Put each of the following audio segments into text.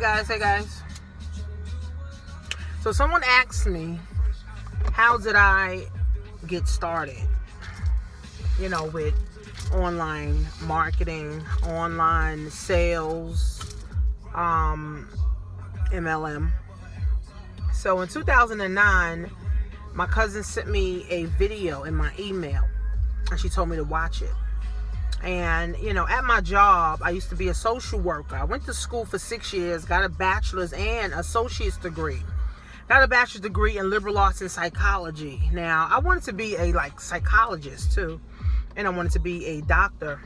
Hey guys. So someone asked me, how did I get started? With online marketing, online sales, MLM. So in 2009, my cousin sent me a video in my email, and she told me to watch it. And, at my job, I used to be a social worker. I went to school for 6 years, got a bachelor's and associate's degree. Got a bachelor's degree in liberal arts and psychology. Now, I wanted to be a psychologist too. And I wanted to be a doctor.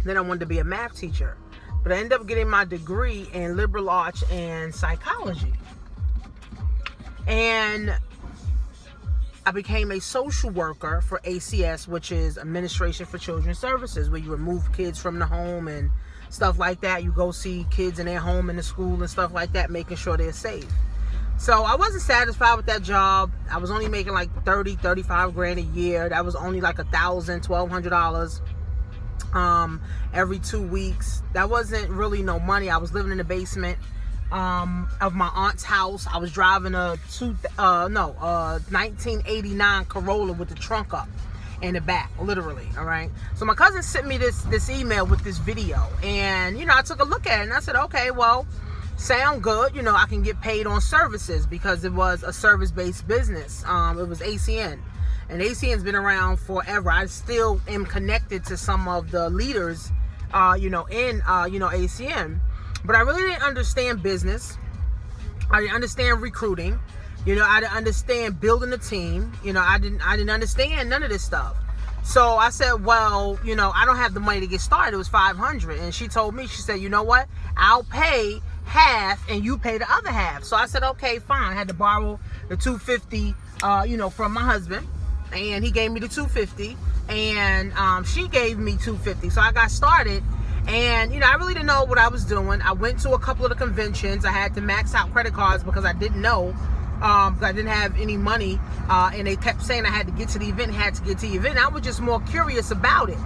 Then I wanted to be a math teacher. But I ended up getting my degree in liberal arts and psychology. And I became a social worker for ACS, which is Administration for Children's Services, where you remove kids from the home and stuff like that. You go see kids in their home, in the school and stuff like that, making sure they're safe. So I wasn't satisfied with that job. I was only making like 30, 35 grand a year. That was only like $1,000, $1,200 every 2 weeks. That wasn't really no money. I was living in the basement of my aunt's house. I was driving a 1989 Corolla with the trunk up in the back, literally. All right. So my cousin sent me this email with this video, and I took a look at it and I said, okay, well, sound good. I can get paid on services because it was a service-based business. It was ACN, and ACN's been around forever. I still am connected to some of the leaders, in ACN. But I really didn't understand business. I didn't understand recruiting. I didn't understand building a team. I didn't understand none of this stuff. So I said, well, I don't have the money to get started. It was $500. And she told me, she said, you know what? I'll pay half and you pay the other half. So I said, okay, fine. I had to borrow the $250, from my husband. And he gave me the $250. And she gave me $250. So I got started. And, I really didn't know what I was doing. I went to a couple of the conventions. I had to max out credit cards because I didn't know. Because I didn't have any money. And they kept saying I had to get to the event, I was just more curious about it.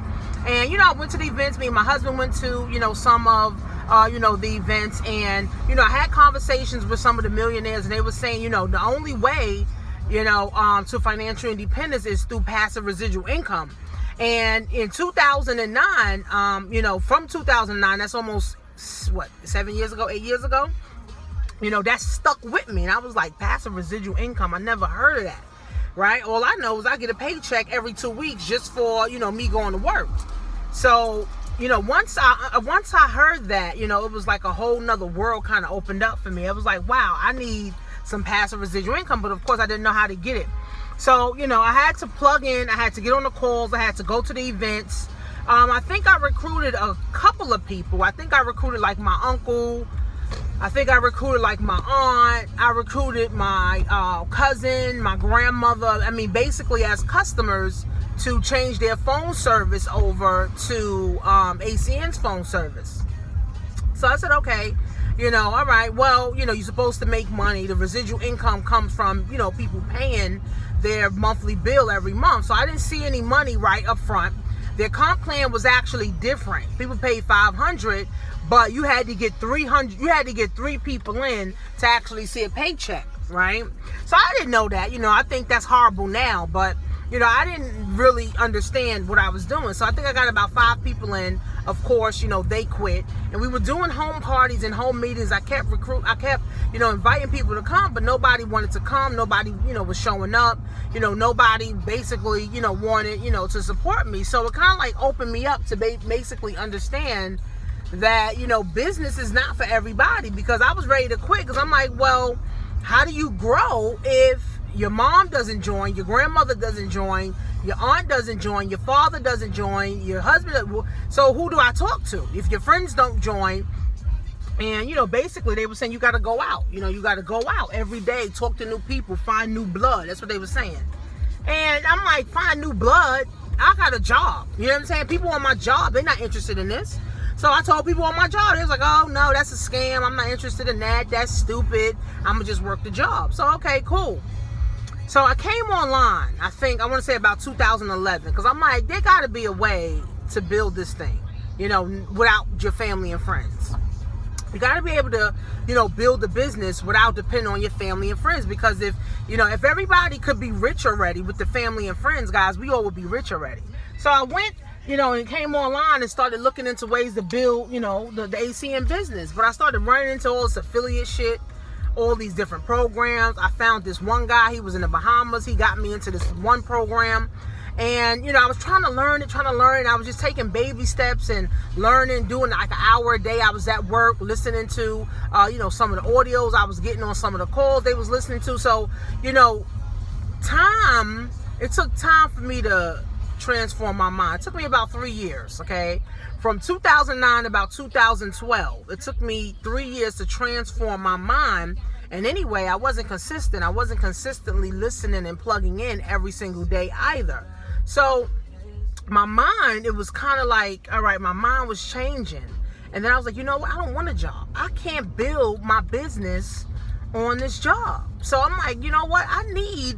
And, I went to the events. Me and my husband went to, some of, the events. And, I had conversations with some of the millionaires. And they were saying, the only way, to financial independence is through passive residual income. And in 2009, from 2009, that's almost, 8 years ago, that stuck with me. And I was like, passive residual income, I never heard of that, right? All I know is I get a paycheck every 2 weeks just for, me going to work. So, once I heard that, it was like a whole nother world kind of opened up for me. I was like, wow, I need some passive residual income. But of course, I didn't know how to get it. So, I had to plug in, I had to get on the calls, I had to go to the events. I think I recruited a couple of people. I think I recruited like my uncle. I think I recruited like my aunt. I recruited my cousin, my grandmother. Basically as customers to change their phone service over to ACN's phone service. So I said, okay, all right, well, you're supposed to make money. The residual income comes from, people paying their monthly bill every month. So I didn't see any money right up front. Their comp plan was actually different. People paid $500, but you had to get 300. You had to get 3 people in to actually see a paycheck, right? So I didn't know that. I think that's horrible now, but I didn't really understand what I was doing. So I think I got about 5 people in. Of course, they quit, and we were doing home parties and home meetings. I kept inviting people to come, but nobody wanted to come. Nobody, was showing up. Nobody basically, wanted, to support me. So it kind of like opened me up to basically understand that, business is not for everybody, because I was ready to quit, because I'm like, well, how do you grow if your mom doesn't join, your grandmother doesn't join, your aunt doesn't join, your father doesn't join, your husband? So who do I talk to if your friends don't join? And, basically they were saying you got to go out. You got to go out every day, talk to new people, find new blood. That's what they were saying. And I'm like, find new blood? I got a job. You know what I'm saying? People on my job, they're not interested in this. So I told people on my job, they was like, oh, no, that's a scam. I'm not interested in that. That's stupid. I'm going to just work the job. So, okay, cool. So I came online, I want to say about 2011, because I'm like, there got to be a way to build this thing, without your family and friends. You got to be able to, build a business without depending on your family and friends. Because if everybody could be rich already with the family and friends, guys, we all would be rich already. So I went, and came online and started looking into ways to build, the ACN business. But I started running into all this affiliate shit, all these different programs. I found this one guy, he was in the Bahamas. He got me into this one program. And, I was trying to learn it. I was just taking baby steps and learning, doing like an hour a day. I was at work listening to, some of the audios I was getting on some of the calls they was listening to. So, it took time for me to transform my mind. It took me about 3 years, okay? From 2009 to about 2012. It took me 3 years to transform my mind. And anyway, I wasn't consistent. I wasn't consistently listening and plugging in every single day either. So my mind, it was kind of like, all right, my mind was changing. And then I was like, I don't want a job. I can't build my business on this job. So I'm like, I need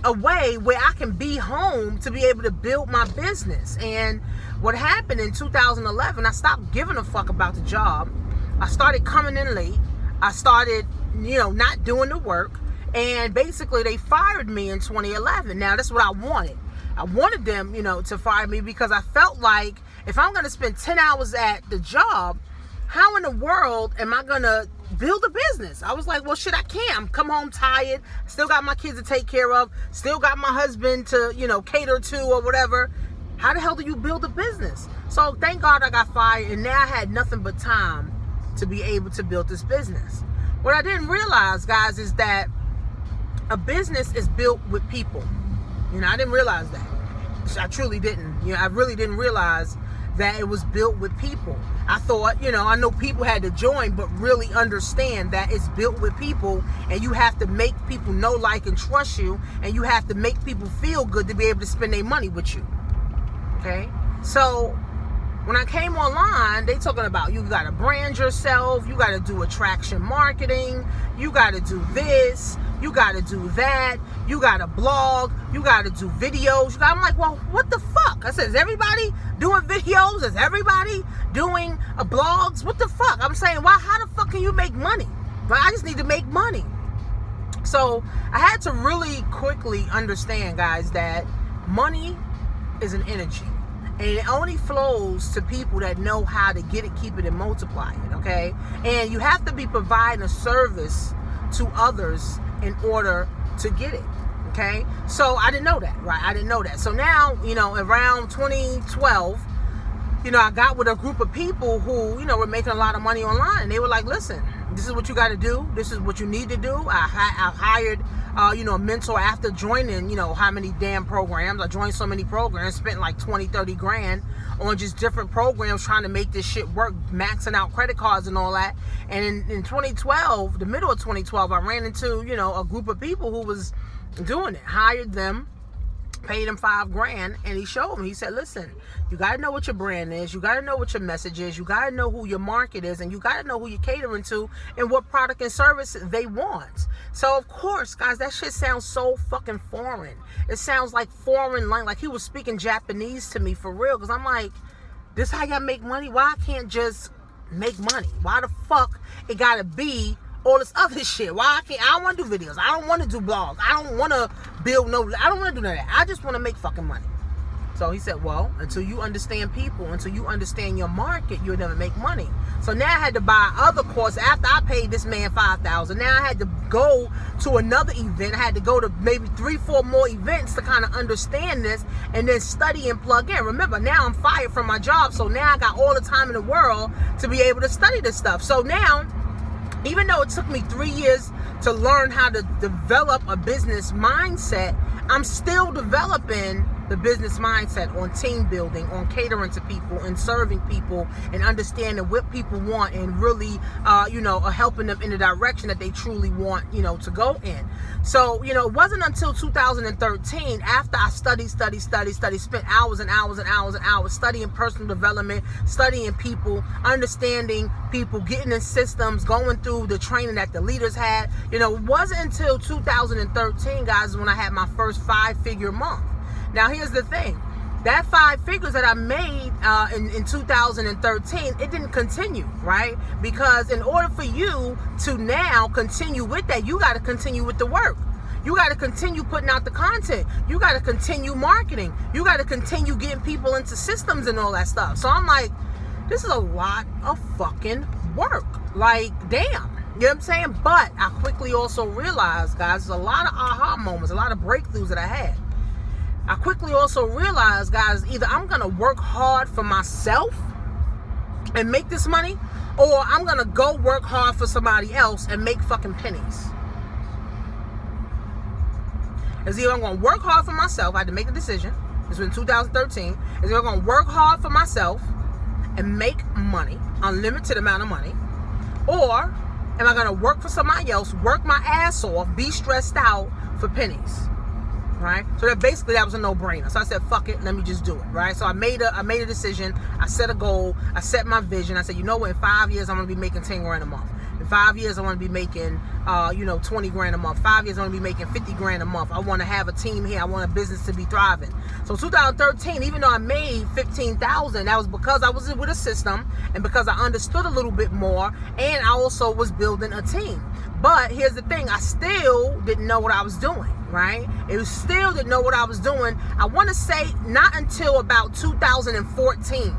a way where I can be home to be able to build my business. And what happened in 2011, I stopped giving a fuck about the job. I started coming in late. I started, not doing the work. And basically they fired me in 2011. Now that's what I wanted. I wanted them, to fire me because I felt like if I'm going to spend 10 hours at the job, how in the world am I going to build a business? I was like, well, shit, I can't. I'm come home tired. Still got my kids to take care of. Still got my husband to, cater to or whatever. How the hell do you build a business? So thank God I got fired. And now I had nothing but time to be able to build this business. What I didn't realize, guys, is that a business is built with people. I didn't realize that. I truly didn't. I really didn't realize that it was built with people. I thought, I know people had to join, but really understand that it's built with people, and you have to make people know, like, and trust you, and you have to make people feel good to be able to spend their money with you. Okay? So when I came online, they talking about you got to brand yourself, you got to do attraction marketing, you got to do this, you got to do that, you got to blog, you got to do videos. I'm like, well, what the fuck? I said, is everybody doing videos? Is everybody doing blogs? What the fuck? I'm saying, how the fuck can you make money? Well, I just need to make money. So I had to really quickly understand, guys, that money is an energy. And it only flows to people that know how to get it, keep it, and multiply it, okay? And you have to be providing a service to others in order to get it, okay? So I didn't know that, right? I didn't know that. So now, around 2012, I got with a group of people who, were making a lot of money online. And they were like, listen, this is what you got to do. This is what you need to do. I hired, a mentor after joining, how many damn programs. I joined so many programs, spent like 20, 30 grand on just different programs trying to make this shit work, maxing out credit cards and all that. And in 2012, the middle of 2012, I ran into, a group of people who was doing it, hired them, paid him $5 grand, and he showed me. He said, listen, you got to know what your brand is, you got to know what your message is, you got to know who your market is, and you got to know who you're catering to and what product and service they want. So of course, guys, that shit sounds so fucking foreign. It sounds like foreign language, like he was speaking Japanese to me for real, because I'm like, this how y'all make money? Why I can't just make money? Why the fuck it gotta be all this other shit? Why I can't? I don't want to do videos. I don't want to do blogs. I don't want to build I don't want to do none of that. I just want to make fucking money. So he said, well, until you understand people, until you understand your market, you'll never make money. So now I had to buy other courses. After I paid this man $5,000, now I had to go to another event. I had to go to maybe 3-4 more events to kind of understand this and then study and plug in. Remember, now I'm fired from my job, so now I got all the time in the world to be able to study this stuff. So now, even though it took me 3 years to learn how to develop a business mindset, I'm still developing the business mindset on team building, on catering to people and serving people and understanding what people want and really, helping them in the direction that they truly want, to go in. So, it wasn't until 2013, after I studied, spent hours and hours and hours and hours studying personal development, studying people, understanding people, getting in systems, going through the training that the leaders had. It wasn't until 2013, guys, when I had my first 5-figure month. Now, here's the thing. that 5 figures that I made in 2013, it didn't continue, right? Because in order for you to now continue with that, you got to continue with the work. You got to continue putting out the content. You got to continue marketing. You got to continue getting people into systems and all that stuff. So I'm like, this is a lot of fucking work. Like, damn. You know what I'm saying? But I quickly also realized, guys, there's a lot of aha moments, a lot of breakthroughs that I had. I quickly also realized, guys, either I'm going to work hard for myself and make this money, or I'm going to go work hard for somebody else and make fucking pennies. It's either I'm going to work hard for myself. I had to make a decision. This was in 2013. It's either I'm going to work hard for myself and make money, unlimited amount of money, or am I going to work for somebody else, work my ass off, be stressed out for pennies, right? So that was a no-brainer. So I said, fuck it, let me just do it, right? So I made a decision. I set a goal. I set my vision. I said, you know what? In 5 years, I'm going to be making 10 grand a month. In 5 years, I want to be making, 20 grand a month. 5 years, I want to be making 50 grand a month. I want to have a team here. I want a business to be thriving. So 2013, even though I made 15,000, that was because I was with a system and because I understood a little bit more, and I also was building a team. But here's the thing, I still didn't know what I was doing, right? Still didn't know what I was doing. I want to say not until about 2014.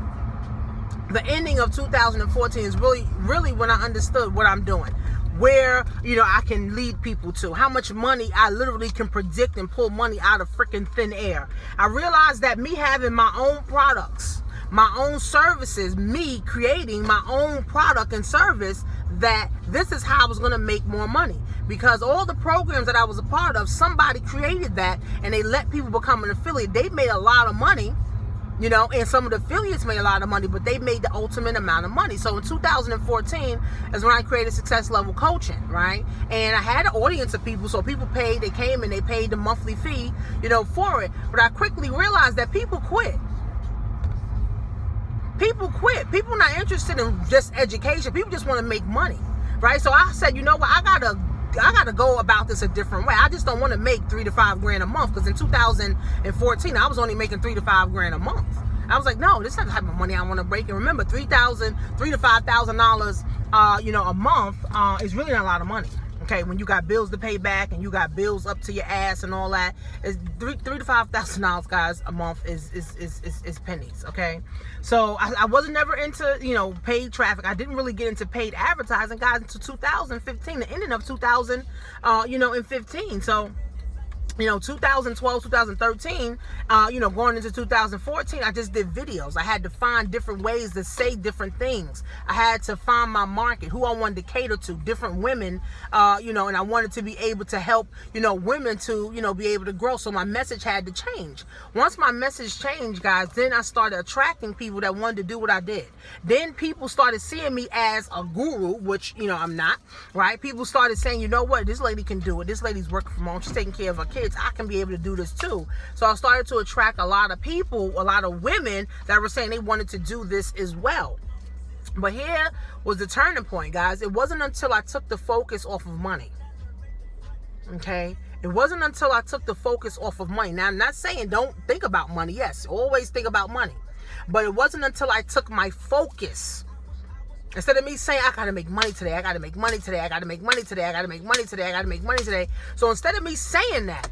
The ending of 2014 is really when I understood what I'm doing. Where, I can lead people to. How much money I literally can predict and pull money out of freaking thin air. I realized that me having my own products, my own services, me creating my own product and service, that this is how I was going to make more money. Because all the programs that I was a part of, somebody created that and they let people become an affiliate. They made a lot of money. And some of the affiliates made a lot of money, but they made the ultimate amount of money. So in 2014 is when I created Success Level Coaching, right? And I had an audience of people, so people paid, they came and they paid the monthly fee, for it. But I quickly realized that people quit. People quit. People not interested in just education. People just want to make money, right? So I said, you know what? I gotta go about this a different way. I just don't want to make 3 to 5 grand a month, because in 2014 I was only making 3 to 5 grand a month. I was like, no, this is not the type of money I want to break. And remember, $3,000 to $5,000, a month is really not a lot of money. Okay, when you got bills to pay back and you got bills up to your ass and all that, is $3,000 to $5,000, guys, a month is pennies. Okay, so I wasn't never into paid traffic. I didn't really get into paid advertising, guys, until 2015, the ending of 2015. So 2012, 2013, going into 2014, I just did videos. I had to find different ways to say different things. I had to find my market, who I wanted to cater to, different women, and I wanted to be able to help, women to, be able to grow. So my message had to change. Once my message changed, guys, then I started attracting people that wanted to do what I did. Then people started seeing me as a guru, which, I'm not, right? People started saying, you know what, this lady can do it. This lady's working from home. She's taking care of her kids. I can be able to do this too. So I started to attract a lot of people, a lot of women that were saying they wanted to do this as well. But here was the turning point, guys. It wasn't until I took the focus off of money. Okay? It wasn't until I took the focus off of money. Now, I'm not saying don't think about money. Yes, always think about money. But it wasn't until I took my focus. Instead of me saying, I gotta make money today, I gotta make money today, I gotta make money today, I gotta make money today, I gotta make money today. So instead of me saying that,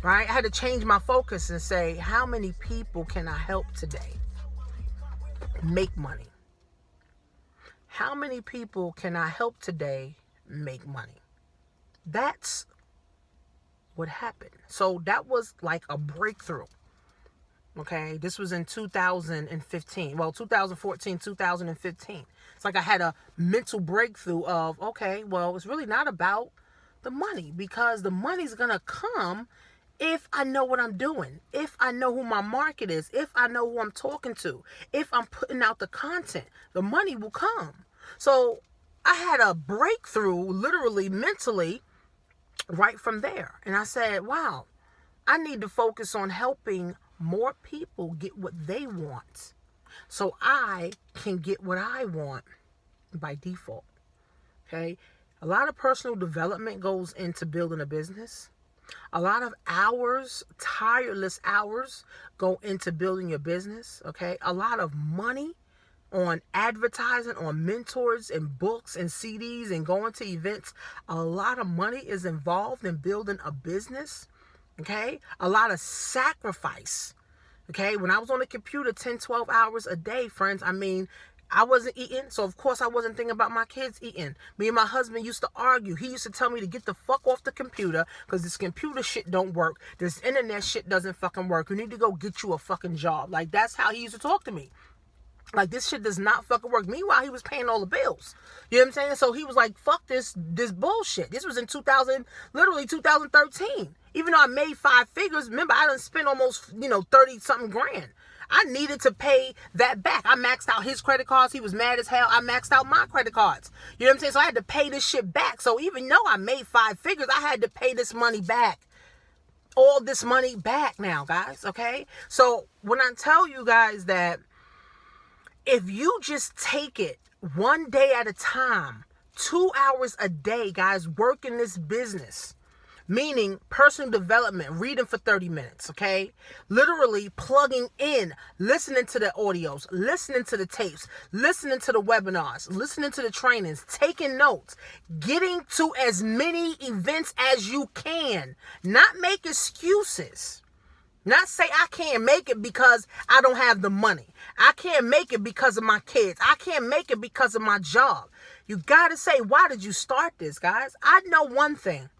right, I had to change my focus and say, how many people can I help today make money? How many people can I help today make money? That's what happened. So that was like a breakthrough. Okay, this was in 2015. Well, 2014, 2015. It's like I had a mental breakthrough of, okay, well, it's really not about the money, because the money's going to come if I know what I'm doing, if I know who my market is, if I know who I'm talking to, if I'm putting out the content, the money will come. So I had a breakthrough, literally, mentally, right from there. And I said, wow, I need to focus on helping more people get what they want, so I can get what I want by default. Okay, a lot of personal development goes into building a business, A lot of hours, tireless hours, go into building your business, okay? A lot of money on advertising, on mentors and books and CDs and going to events. A lot of money is involved in building a business, okay? A lot of sacrifice, okay? When I was on the computer 10, 12 hours a day, friends, I mean, I wasn't eating, so of course I wasn't thinking about my kids eating. Me and my husband used to argue. He used to tell me to get the fuck off the computer because this computer shit don't work. This internet shit doesn't fucking work. You need to go get you a fucking job. Like, that's how he used to talk to me. Like, this shit does not fucking work. Meanwhile, he was paying all the bills. You know what I'm saying? So he was like, fuck this bullshit. This was in 2013. Even though I made 5 figures, remember, I done spent almost, 30 something grand. I needed to pay that back. I maxed out his credit cards. He was mad as hell. I maxed out my credit cards. You know what I'm saying? So I had to pay this shit back. So even though I made 5 figures, I had to pay this money back. All this money back now, guys. Okay? So when I tell you guys that if you just take it one day at a time, 2 hours a day, guys, working this business, meaning personal development, reading for 30 minutes, okay? Literally plugging in, listening to the audios, listening to the tapes, listening to the webinars, listening to the trainings, taking notes, getting to as many events as you can, not make excuses. Not say I can't make it because I don't have the money. I can't make it because of my kids. I can't make it because of my job. You got to say, why did you start this, guys? I know one thing.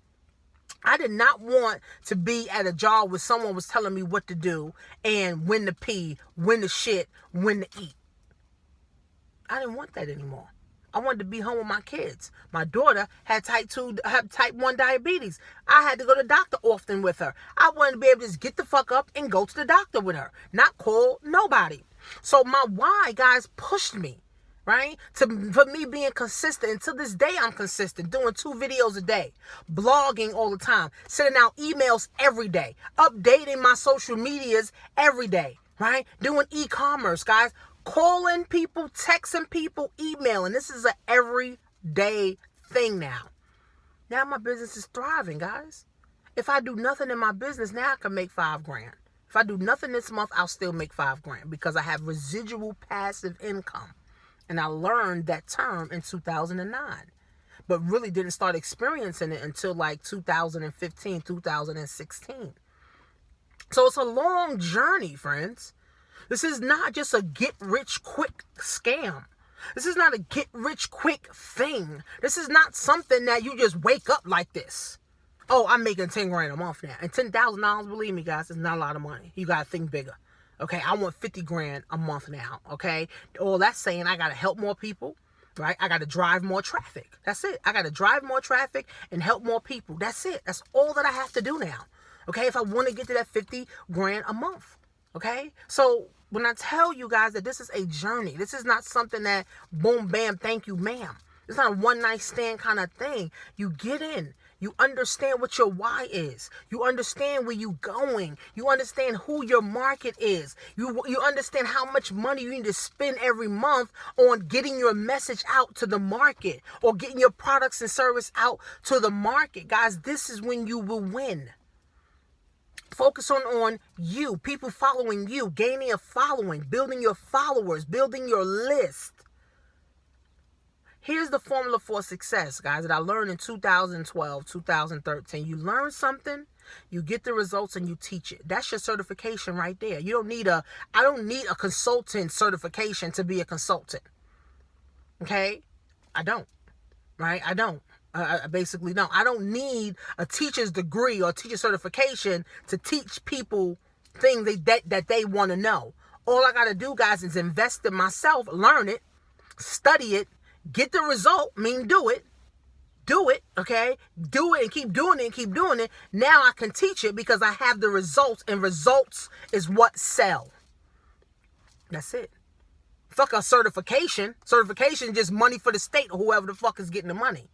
I did not want to be at a job where someone was telling me what to do and when to pee, when to shit, when to eat. I didn't want that anymore. I wanted to be home with my kids. My daughter had type 1 diabetes. I had to go to the doctor often with her. I wanted to be able to just get the fuck up and go to the doctor with her. Not call nobody. So my why, guys, pushed me, right? For me being consistent. And to this day, I'm consistent. Doing 2 videos a day. Blogging all the time. Sending out emails every day. Updating my social medias every day, right? Doing e-commerce, guys. Calling people, texting people, emailing. This is an everyday thing now. Now my business is thriving, guys. If I do nothing in my business, now I can make 5 grand. If I do nothing this month, I'll still make 5 grand because I have residual passive income. And I learned that term in 2009. But really didn't start experiencing it until like 2015, 2016. So it's a long journey, friends. This is not just a get-rich-quick scam. This is not a get-rich-quick thing. This is not something that you just wake up like this. Oh, I'm making 10 grand a month now. And $10,000, believe me, guys, is not a lot of money. You got to think bigger. Okay, I want 50 grand a month now. Okay, all that's saying I got to help more people, right? I got to drive more traffic. That's it. I got to drive more traffic and help more people. That's it. That's all that I have to do now. Okay, if I want to get to that 50 grand a month. Okay, so when I tell you guys that this is a journey, this is not something that boom, bam, thank you, ma'am. It's not a one night stand kind of thing. You get in. You understand what your why is. You understand where you're going. You understand who your market is. You understand how much money you need to spend every month on getting your message out to the market or getting your products and service out to the market. Guys, this is when you will win. Focus on you, people following you, gaining a following, building your followers, building your list. Here's the formula for success, guys, that I learned in 2012, 2013. You learn something, you get the results, and you teach it. That's your certification right there. I don't need a consultant certification to be a consultant. Okay? I don't. Right? I don't. I basically don't. I don't need a teacher's degree or teacher certification to teach people things that they want to know. All I got to do, guys, is invest in myself, learn it, study it, get the result, do it, okay? Do it and keep doing it and keep doing it. Now I can teach it because I have the results, and results is what sell. That's it. Fuck a certification. Certification is just money for the state or whoever the fuck is getting the money.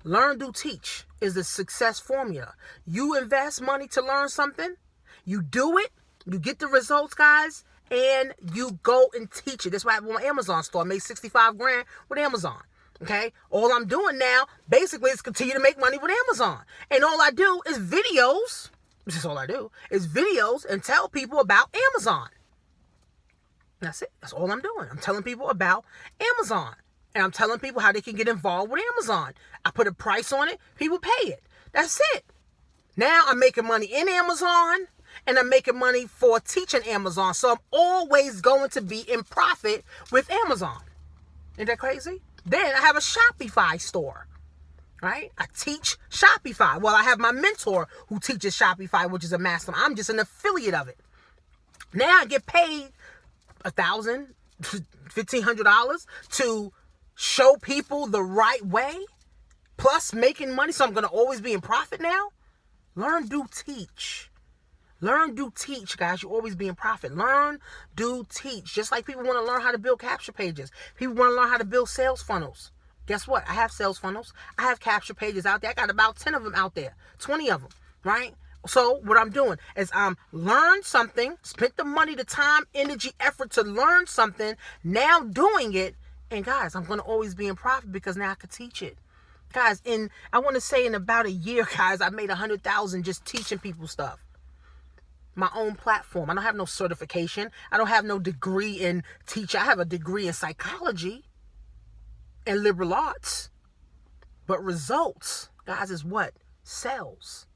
Learn, do, teach is the success formula. You invest money to learn something, you do it, you get the results, guys, and you go and teach it. That's why I have my Amazon store. I made 65 grand with Amazon. Okay, all I'm doing now basically is continue to make money with Amazon. And all I do is videos. This is all I do is videos and tell people about Amazon. That's it. That's all I'm doing. I'm telling people about Amazon. And I'm telling people how they can get involved with Amazon. I put a price on it. People pay it. That's it. Now I'm making money in Amazon and I'm making money for teaching Amazon. So I'm always going to be in profit with Amazon. Isn't that crazy? Then I have a Shopify store, right? I teach Shopify. Well, I have my mentor who teaches Shopify, which is a master. I'm just an affiliate of it. Now I get paid $1,000, $1,500 to show people the right way, plus making money. So I'm going to always be in profit now. Learn, do, teach. Learn, do, teach, guys. You always be in profit. Learn, do, teach. Just like people want to learn how to build capture pages. People want to learn how to build sales funnels. Guess what? I have sales funnels. I have capture pages out there. I got about 10 of them out there. 20 of them, right? So what I'm doing is I'm learn something, spent the money, the time, energy, effort to learn something, now doing it. And guys, I'm going to always be in profit because now I can teach it. Guys, I want to say in about a year, guys, I made $100,000 just teaching people stuff. My own platform. I don't have no certification. I don't have no degree in teaching. I have a degree in psychology and liberal arts. But results, guys, is what sells.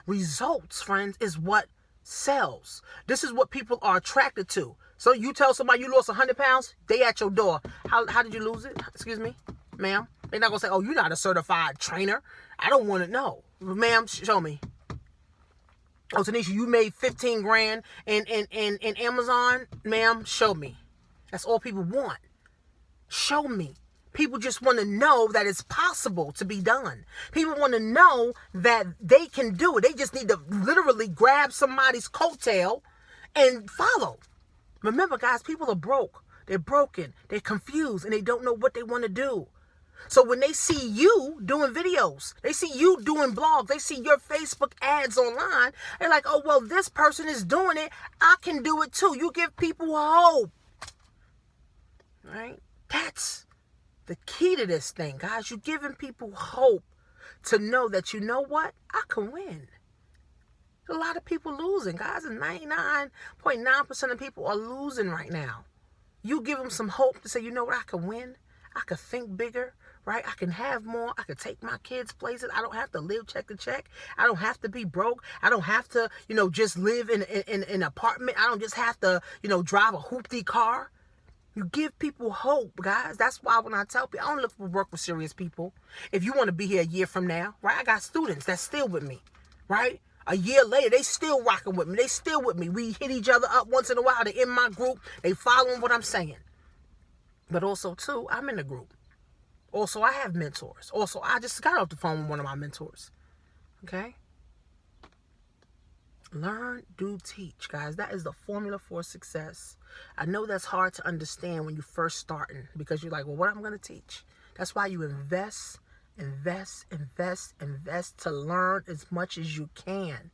Results, friends, is what sells. This is what people are attracted to. So you tell somebody you lost 100 pounds, they at your door. How did you lose it? Excuse me, ma'am. They're not going to say, oh, you're not a certified trainer. I don't want to know. Ma'am, show me. Oh, Tanisha, you made 15 grand in Amazon? Ma'am, show me. That's all people want. Show me. People just want to know that it's possible to be done. People want to know that they can do it. They just need to literally grab somebody's coattail and follow. Remember, guys, people are broke. They're broken. They're confused, and they don't know what they want to do. So when they see you doing videos, they see you doing blogs, they see your Facebook ads online, they're like, oh, well, this person is doing it. I can do it too. You give people hope. Right? That's the key to this thing, guys. You're giving people hope to know that, you know what? I can win. There's a lot of people losing, guys. And 99.9% of people are losing right now. You give them some hope to say, you know what? I can win. I can think bigger, right? I can have more. I can take my kids places. I don't have to live check to check. I don't have to be broke. I don't have to, just live in an apartment. I don't just have to, drive a hoopty car. You give people hope, guys. That's why when I tell people, I don't look for work with serious people. If you want to be here a year from now, right? I got students that's still with me, right? A year later, they still rocking with me. They still with me. We hit each other up once in a while. They're in my group. They following what I'm saying. But also, too, I'm in a group. Also, I have mentors. Also, I just got off the phone with one of my mentors. Okay? Learn, do, teach, guys. That is the formula for success. I know that's hard to understand when you're first starting because you're like, well, what am I going to teach? That's why you invest to learn as much as you can.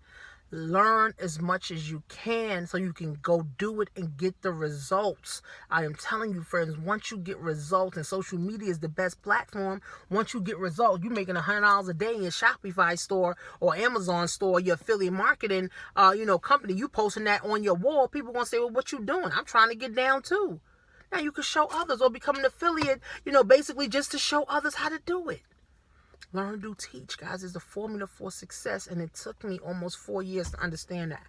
Learn as much as you can so you can go do it and get the results. I am telling you, friends, once you get results, and social media is the best platform, once you get results, you're making $100 a day in your Shopify store or Amazon store, your affiliate marketing, company, you posting that on your wall, people gonna say, well, what you doing? I'm trying to get down too. Now you can show others or become an affiliate, basically just to show others how to do it. Learn, do, teach, guys, is the formula for success. And it took me almost 4 years to understand that.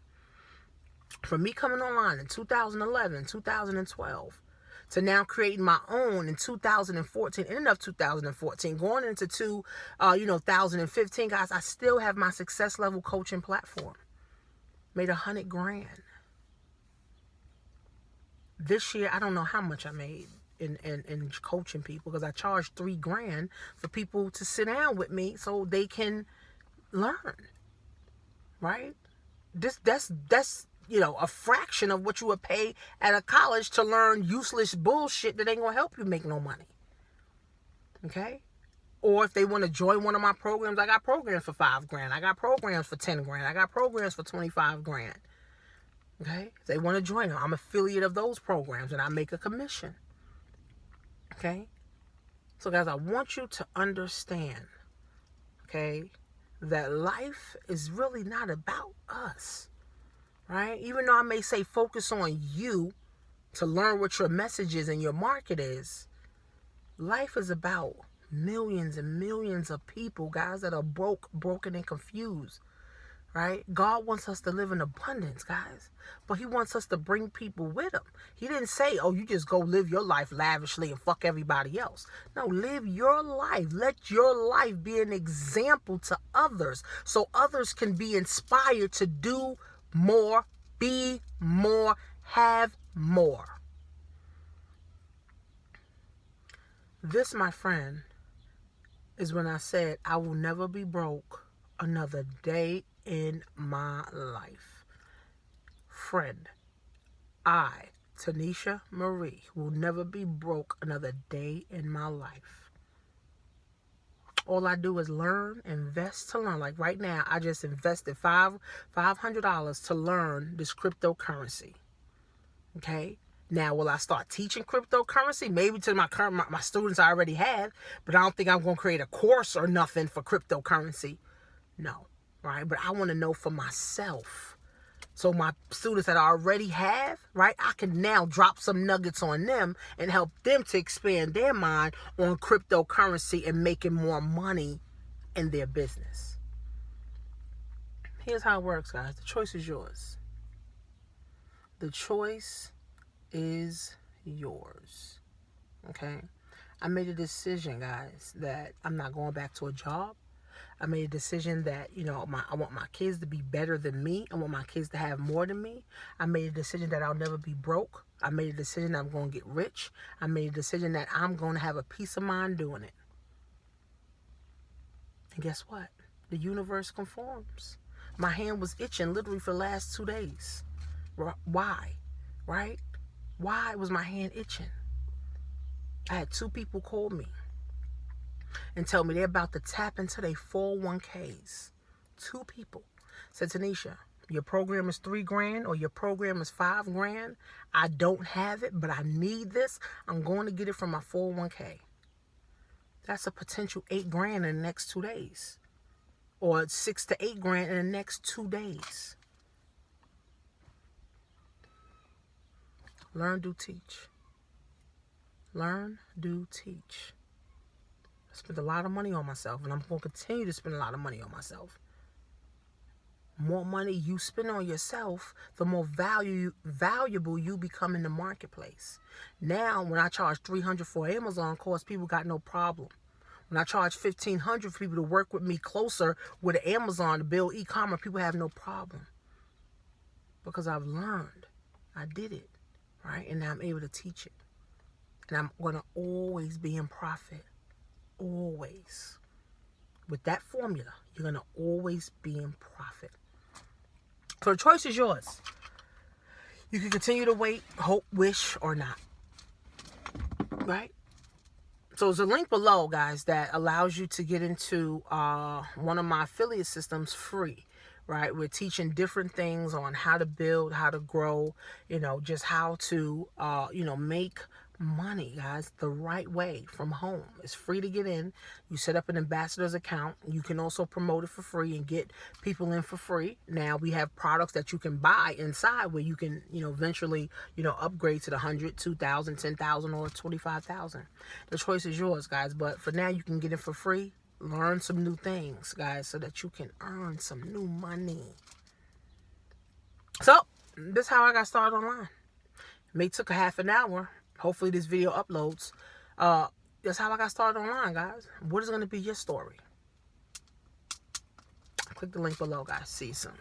From me coming online in 2011, 2012, to now creating my own in 2014, end of 2014, going into 2015, guys, I still have my success level coaching platform. Made $100,000. This year, I don't know how much I made in coaching people because I charged $3,000 for people to sit down with me so they can learn, right? That's a fraction of what you would pay at a college to learn useless bullshit that ain't gonna help you make no money. Okay? Or if they want to join one of my programs, I got programs for $5,000. I got programs for $10,000. I got programs for $25,000. Okay? If they want to join them, I'm affiliate of those programs and I make a commission. Okay? So guys, I want you to understand, okay, that life is really not about us, right? Even though I may say focus on you to learn what your message is and your market is, life is about millions and millions of people, guys, that are broken and confused, right? God wants us to live in abundance, guys, but he wants us to bring people with him. He didn't say, oh, you just go live your life lavishly and fuck everybody else. No, live your life. Let your life be an example to others so others can be inspired to do more, be more, have more. This, my friend, is when I said I will never be broke another day in my life. Friend, I, Tanisha Marie, will never be broke another day in my life. All I do is learn, invest to learn. Like right now, I just invested $500 to learn this cryptocurrency. Okay? Now, will I start teaching cryptocurrency? Maybe to my students I already have, but I don't think I'm going to create a course or nothing for cryptocurrency. No, right? But I want to know for myself. So my students that I already have, right, I can now drop some nuggets on them and help them to expand their mind on cryptocurrency and making more money in their business. Here's how it works, guys. The choice is yours. The choice is yours. Okay? I made a decision, guys, that I'm not going back to a job. I made a decision that, I want my kids to be better than me. I want my kids to have more than me. I made a decision that I'll never be broke. I made a decision that I'm going to get rich. I made a decision that I'm going to have a peace of mind doing it. And guess what? The universe conforms. My hand was itching literally for the last 2 days. Why? Right? Why was my hand itching? I had 2 people call me and tell me they're about to tap into their 401ks. 2 people said, Tanisha, your program is $3,000 or your program is $5,000. I don't have it, but I need this. I'm going to get it from my 401k. That's a potential $8,000 in the next 2 days, or $6,000 to $8,000 in the next 2 days. Learn, do, teach. Learn, do, teach. I spent a lot of money on myself, and I'm going to continue to spend a lot of money on myself. More money you spend on yourself, the more valuable you become in the marketplace. Now, when I charge $300 for an Amazon course, people got no problem. When I charge $1,500 for people to work with me closer with Amazon to build e-commerce, people have no problem. Because I've learned. I did it. Right? And now I'm able to teach it. And I'm going to always be in profit. Always. With that formula, you're going to always be in profit. So the choice is yours. You can continue to wait, hope, wish, or not. Right? So there's a link below, guys, that allows you to get into one of my affiliate systems free. Right? We're teaching different things on how to build, how to grow, just how to, make money, guys, the right way from home. It's free to get in. You set up an ambassador's account. You can also promote it for free and get people in for free. Now we have products that you can buy inside where you can, eventually, upgrade to the 100, 2,000, 10,000, or 25,000. The choice is yours, guys. But for now, you can get in for free. Learn some new things, guys, so that you can earn some new money. So, this is how I got started online. It may took a half an hour. Hopefully this video uploads. That's how I got started online, guys. What is going to be your story? Click the link below, guys. See you soon.